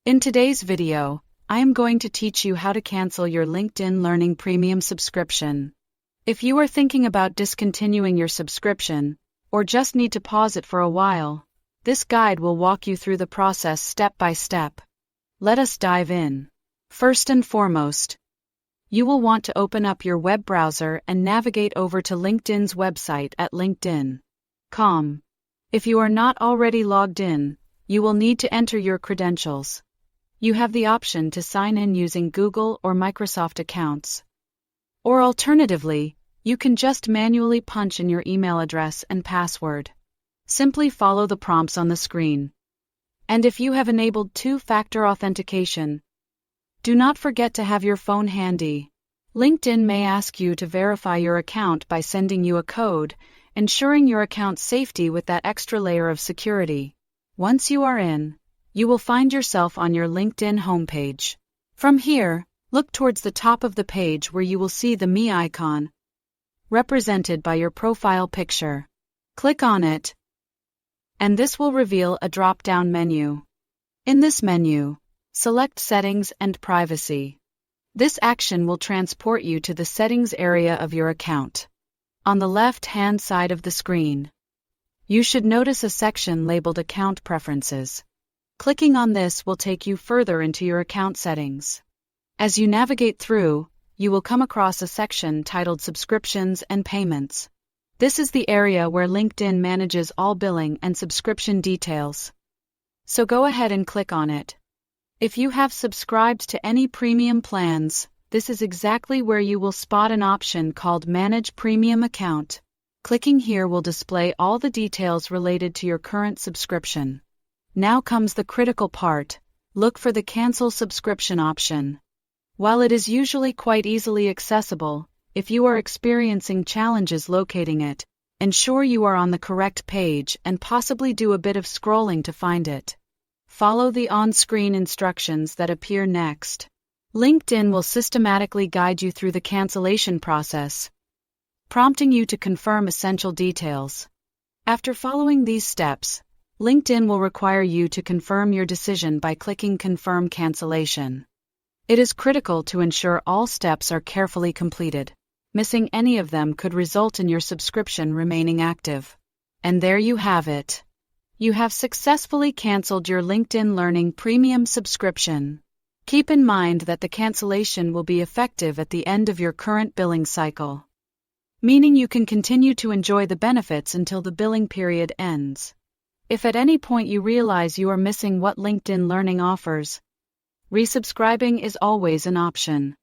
In today's video, I am going to teach you how to cancel your LinkedIn Learning Premium subscription. If you are thinking about discontinuing your subscription, or just need to pause it for a while, this guide will walk you through the process step by step. Let us dive in. First and foremost, you will want to open up your web browser and navigate over to LinkedIn's website at linkedin.com. If you are not already logged in, you will need to enter your credentials. You have the option to sign in using Google or Microsoft accounts. Or alternatively, you can just manually punch in your email address and password. Simply follow the prompts on the screen. And if you have enabled two-factor authentication, do not forget to have your phone handy. LinkedIn may ask you to verify your account by sending you a code, ensuring your account's safety with that extra layer of security. Once you are in, you will find yourself on your LinkedIn homepage. From here, look towards the top of the page where you will see the Me icon, represented by your profile picture. Click on it, and this will reveal a drop-down menu. In this menu, select Settings and Privacy. This action will transport you to the settings area of your account. On the left-hand side of the screen, you should notice a section labeled Account Preferences. Clicking on this will take you further into your account settings. As you navigate through, you will come across a section titled Subscriptions and Payments. This is the area where LinkedIn manages all billing and subscription details. So go ahead and click on it. If you have subscribed to any premium plans, this is exactly where you will spot an option called Manage Premium Account. Clicking here will display all the details related to your current subscription. Now comes the critical part. Look for the Cancel Subscription option. While it is usually quite easily accessible, if you are experiencing challenges locating it, ensure you are on the correct page and possibly do a bit of scrolling to find it. Follow the on-screen instructions that appear next. LinkedIn will systematically guide you through the cancellation process, prompting you to confirm essential details. After following these steps, LinkedIn will require you to confirm your decision by clicking Confirm Cancellation. It is critical to ensure all steps are carefully completed. Missing any of them could result in your subscription remaining active. And there you have it. You have successfully canceled your LinkedIn Learning Premium subscription. Keep in mind that the cancellation will be effective at the end of your current billing cycle, meaning you can continue to enjoy the benefits until the billing period ends. If at any point you realize you are missing what LinkedIn Learning offers, resubscribing is always an option.